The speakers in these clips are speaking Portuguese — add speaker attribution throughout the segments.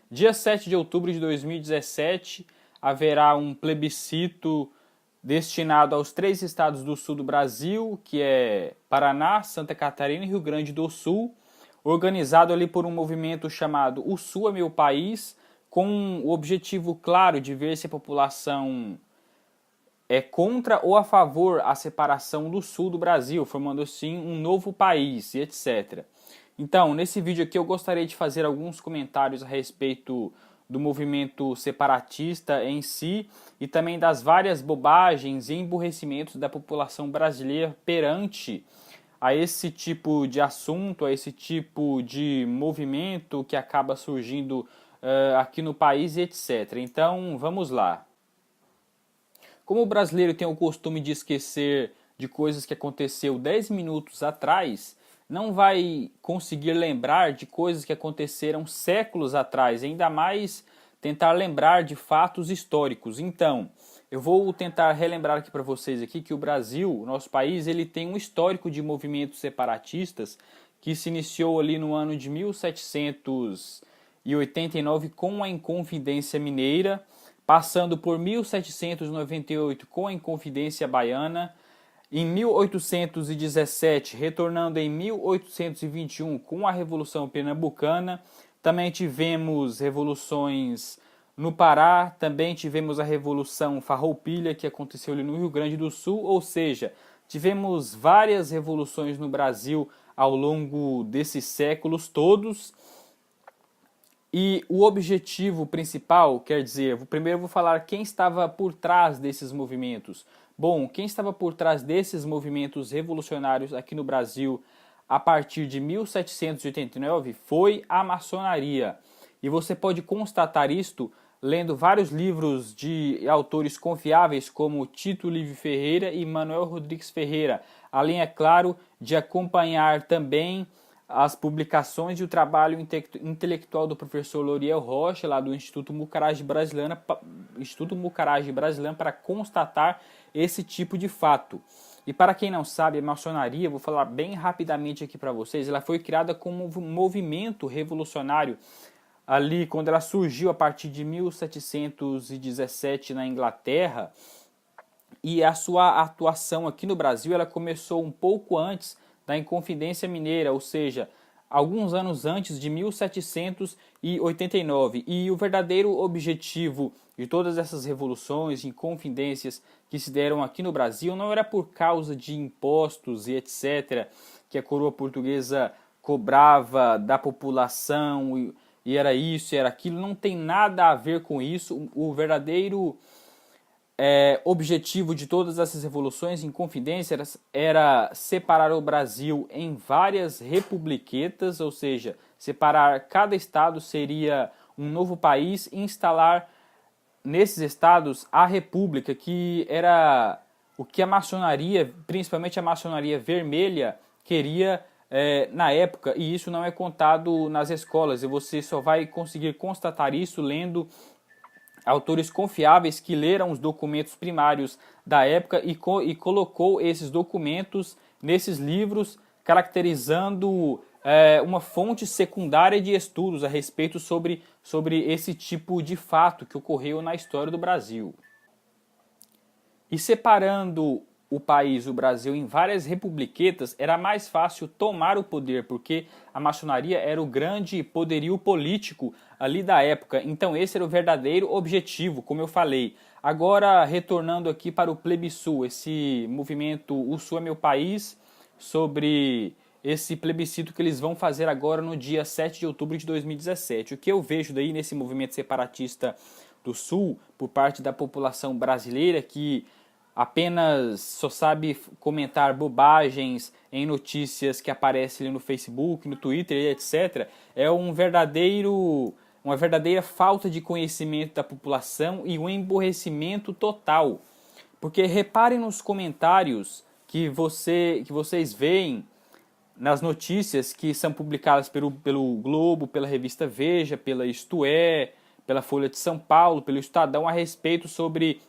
Speaker 1: Dia 7 de outubro de 2017, haverá um plebiscito destinado aos 3 estados do sul do Brasil, que é Paraná, Santa Catarina e Rio Grande do Sul, organizado ali por um movimento chamado O Sul é Meu País, com o objetivo claro de ver se a população é contra ou a favor a separação do sul do Brasil, formando assim um novo país e etc. Então, nesse vídeo aqui eu gostaria de fazer alguns comentários a respeito do movimento separatista em si e também das várias bobagens e emburrecimentos da população brasileira perante a esse tipo de assunto, a esse tipo de movimento que acaba surgindo aqui no país e etc. Então, vamos lá. Como o brasileiro tem o costume de esquecer de coisas que aconteceu 10 minutos atrás, não vai conseguir lembrar de coisas que aconteceram séculos atrás, ainda mais tentar lembrar de fatos históricos. Então, eu vou tentar relembrar aqui para vocês aqui que o Brasil, nosso país, ele tem um histórico de movimentos separatistas que se iniciou ali no ano de 1789 com a Inconfidência Mineira, passando por 1798 com a Inconfidência Baiana, em 1817, retornando em 1821 com a Revolução Pernambucana. Também tivemos revoluções no Pará, também tivemos a Revolução Farroupilha, que aconteceu ali no Rio Grande do Sul, ou seja, tivemos várias revoluções no Brasil ao longo desses séculos todos. E o objetivo principal, quer dizer, primeiro eu vou falar quem estava por trás desses movimentos. Bom, quem estava por trás desses movimentos revolucionários aqui no Brasil a partir de 1789 foi a maçonaria. E você pode constatar isto lendo vários livros de autores confiáveis como Tito Livre Ferreira e Manuel Rodrigues Ferreira, além, é claro, de acompanhar também as publicações e o trabalho intelectual do professor Loriel Rocha, lá do Instituto Mucarage Brasileiro, para constatar esse tipo de fato. E para quem não sabe, a maçonaria, vou falar bem rapidamente aqui para vocês, ela foi criada como um movimento revolucionário ali quando ela surgiu a partir de 1717 na Inglaterra, e a sua atuação aqui no Brasil ela começou um pouco antes da Inconfidência Mineira, ou seja, alguns anos antes de 1789. E o verdadeiro objetivo de todas essas revoluções e inconfidências que se deram aqui no Brasil não era por causa de impostos e etc., que a coroa portuguesa cobrava da população e era isso, era aquilo, não tem nada a ver com isso. O verdadeiro objetivo de todas essas revoluções em confidência era separar o Brasil em várias republiquetas, ou seja, separar cada estado seria um novo país e instalar nesses estados a república, que era o que a maçonaria, principalmente a maçonaria vermelha, queria na época, e isso não é contado nas escolas, e você só vai conseguir constatar isso lendo autores confiáveis que leram os documentos primários da época e colocou esses documentos nesses livros, caracterizando uma fonte secundária de estudos a respeito sobre esse tipo de fato que ocorreu na história do Brasil. E separando o país, o Brasil, em várias republiquetas, era mais fácil tomar o poder, porque a maçonaria era o grande poderio político ali da época. Então esse era o verdadeiro objetivo, como eu falei. Agora, retornando aqui para o plebiscito, esse movimento O Sul é Meu País, sobre esse plebiscito que eles vão fazer agora no dia 7 de outubro de 2017. O que eu vejo daí nesse movimento separatista do Sul, por parte da população brasileira, que apenas só sabe comentar bobagens em notícias que aparecem ali no Facebook, no Twitter, etc., é uma verdadeira falta de conhecimento da população e um emborrecimento total. Porque reparem nos comentários que vocês veem nas notícias que são publicadas pelo Globo, pela revista Veja, pela Isto É, pela Folha de São Paulo, pelo Estadão, a respeito sobre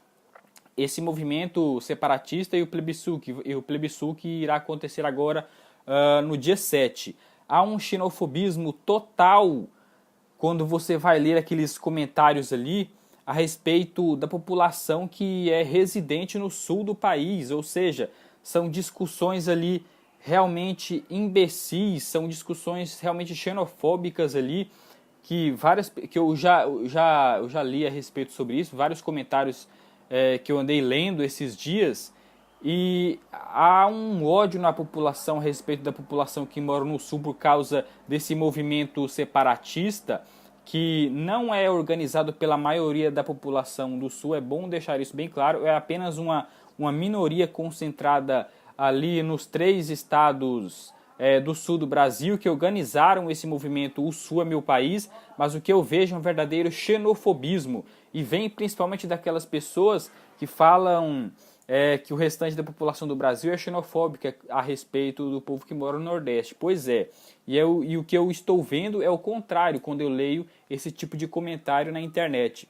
Speaker 1: esse movimento separatista e o plebiscito que irá acontecer agora no dia 7. Há um xenofobismo total quando você vai ler aqueles comentários ali a respeito da população que é residente no sul do país, ou seja, são discussões ali realmente imbecis, são discussões realmente xenofóbicas ali, que eu já li a respeito sobre isso, vários comentários que eu andei lendo esses dias, e há um ódio na população a respeito da população que mora no sul por causa desse movimento separatista, que não é organizado pela maioria da população do sul, é bom deixar isso bem claro, é apenas uma minoria concentrada ali nos 3 estados do sul do Brasil que organizaram esse movimento O Sul é Meu País, mas o que eu vejo é um verdadeiro xenofobismo, e vem principalmente daquelas pessoas que falam que o restante da população do Brasil é xenofóbica a respeito do povo que mora no Nordeste. Pois é, e o que eu estou vendo é o contrário quando eu leio esse tipo de comentário na internet.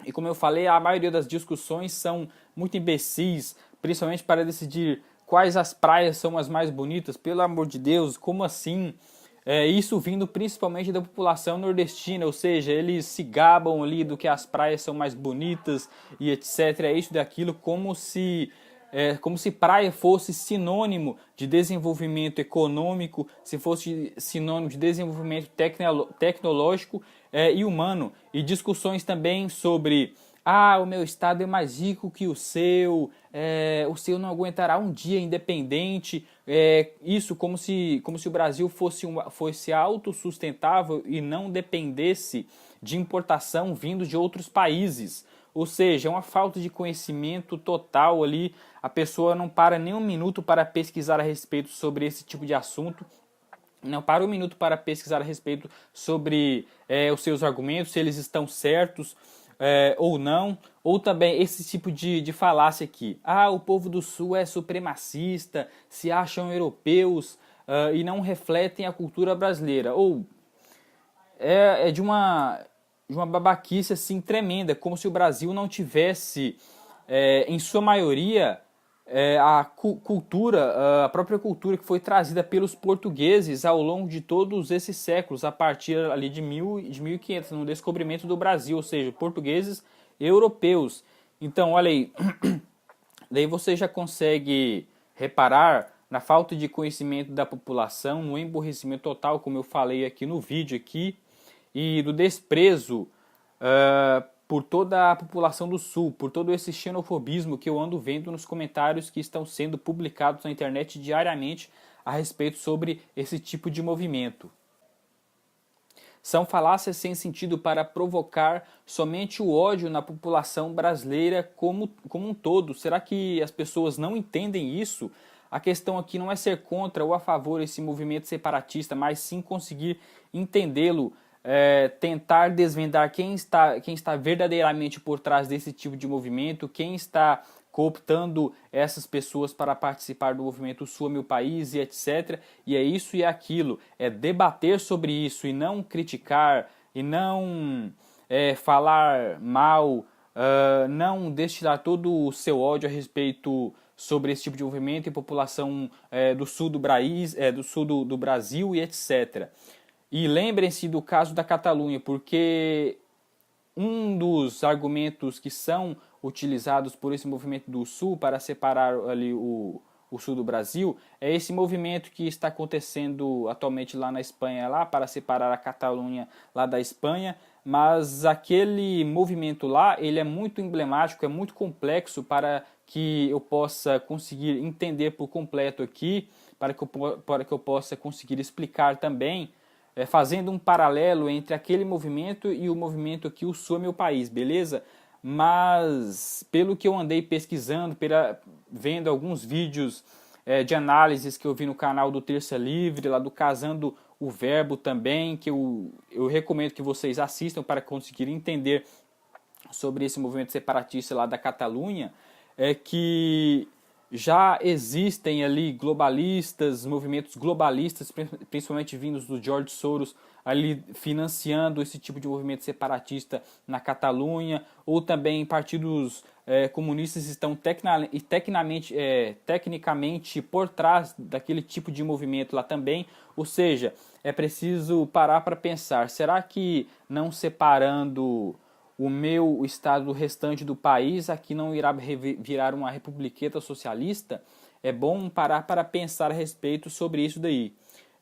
Speaker 1: E como eu falei, a maioria das discussões são muito imbecis, principalmente para decidir quais as praias são as mais bonitas. Pelo amor de Deus, como assim? Isso vindo principalmente da população nordestina, ou seja, eles se gabam ali do que as praias são mais bonitas e etc. É isso e daquilo, como se praia fosse sinônimo de desenvolvimento econômico, se fosse sinônimo de desenvolvimento tecnológico e humano. E discussões também sobre o meu estado é mais rico que o seu não aguentará um dia independente. Isso como se o Brasil fosse autossustentável e não dependesse de importação vindo de outros países. Ou seja, é uma falta de conhecimento total ali. A pessoa não para nem um minuto para pesquisar a respeito sobre esse tipo de assunto. Não para um minuto para pesquisar a respeito sobre os seus argumentos, se eles estão certos ou não. Ou também esse tipo de falácia aqui. O povo do Sul é supremacista, se acham europeus e não refletem a cultura brasileira. Ou é de uma babaquice assim tremenda, como se o Brasil não tivesse, em sua maioria, a própria cultura que foi trazida pelos portugueses ao longo de todos esses séculos, a partir ali de 1500, no descobrimento do Brasil, ou seja, portugueses europeus. Então, olha aí, daí você já consegue reparar na falta de conhecimento da população, no emburrecimento total, como eu falei aqui no vídeo aqui, e do desprezo por toda a população do Sul, por todo esse xenofobismo que eu ando vendo nos comentários que estão sendo publicados na internet diariamente a respeito sobre esse tipo de movimento. São falácias sem sentido para provocar somente o ódio na população brasileira como um todo. Será que as pessoas não entendem isso? A questão aqui não é ser contra ou a favor desse movimento separatista, mas sim conseguir entendê-lo, tentar desvendar quem está verdadeiramente por trás desse tipo de movimento, quem está cooptando essas pessoas para participar do movimento Sul é Meu País e etc. E é isso e é aquilo, é debater sobre isso e não criticar, e não falar mal, não destilar todo o seu ódio a respeito sobre esse tipo de movimento e população do sul do Brasil e etc. E lembrem-se do caso da Catalunha, porque um dos argumentos que são utilizados por esse movimento do Sul para separar ali o sul do Brasil é esse movimento que está acontecendo atualmente lá na Espanha, lá para separar a Catalunha lá da Espanha, mas aquele movimento lá, ele é muito emblemático, é muito complexo para que eu possa conseguir entender por completo aqui, para que eu possa conseguir explicar também, fazendo um paralelo entre aquele movimento e o movimento aqui, o Sul é Meu País, beleza? Mas pelo que eu andei pesquisando, vendo alguns vídeos de análises que eu vi no canal do Terça Livre, lá do Casando o Verbo também, que eu recomendo que vocês assistam para conseguirem entender sobre esse movimento separatista lá da Catalunha, é que já existem ali globalistas, movimentos globalistas, principalmente vindos do George Soros, ali financiando esse tipo de movimento separatista na Catalunha, ou também partidos comunistas estão tecnicamente por trás daquele tipo de movimento lá também. Ou seja, é preciso parar para pensar, será que não separando o meu estado do restante do país, aqui não irá virar uma republiqueta socialista? É bom parar para pensar a respeito sobre isso daí.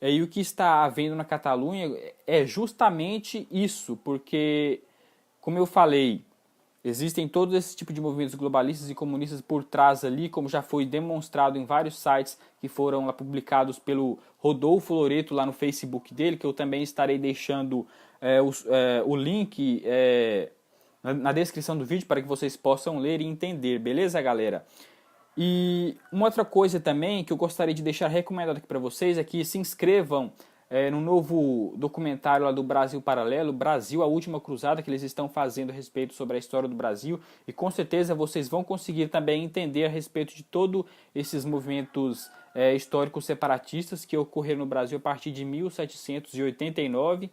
Speaker 1: E o que está havendo na Catalunha é justamente isso, porque, como eu falei, existem todos esses tipos de movimentos globalistas e comunistas por trás ali, como já foi demonstrado em vários sites que foram lá publicados pelo Rodolfo Loreto lá no Facebook dele, que eu também estarei deixando o link na descrição do vídeo para que vocês possam ler e entender, beleza, galera? E uma outra coisa também que eu gostaria de deixar recomendado aqui para vocês é que se inscrevam no novo documentário lá do Brasil Paralelo, Brasil, a Última Cruzada, que eles estão fazendo a respeito sobre a história do Brasil, e com certeza vocês vão conseguir também entender a respeito de todos esses movimentos históricos separatistas que ocorreram no Brasil a partir de 1789.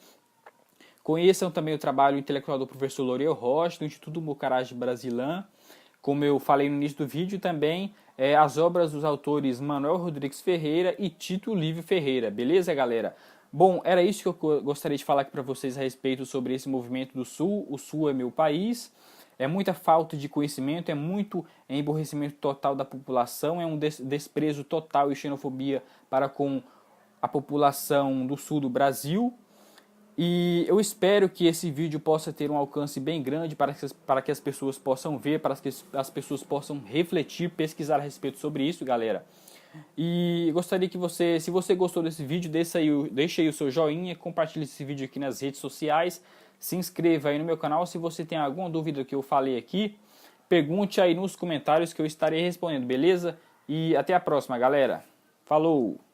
Speaker 1: Conheçam também o trabalho intelectual do professor Lorel Rocha, do Instituto Mucarage Brasilã. Como eu falei no início do vídeo, também as obras dos autores Manuel Rodrigues Ferreira e Tito Livio Ferreira. Beleza, galera? Bom, era isso que eu gostaria de falar aqui para vocês a respeito sobre esse movimento do Sul. O Sul é meu país. É muita falta de conhecimento, é muito emborrecimento total da população, é um desprezo total e xenofobia para com a população do Sul do Brasil. E eu espero que esse vídeo possa ter um alcance bem grande para que as pessoas possam ver, para que as pessoas possam refletir, pesquisar a respeito sobre isso, galera. E gostaria que você, se você gostou desse vídeo, deixe aí o seu joinha, compartilhe esse vídeo aqui nas redes sociais, se inscreva aí no meu canal. Se você tem alguma dúvida que eu falei aqui, pergunte aí nos comentários que eu estarei respondendo, beleza? E até a próxima, galera. Falou!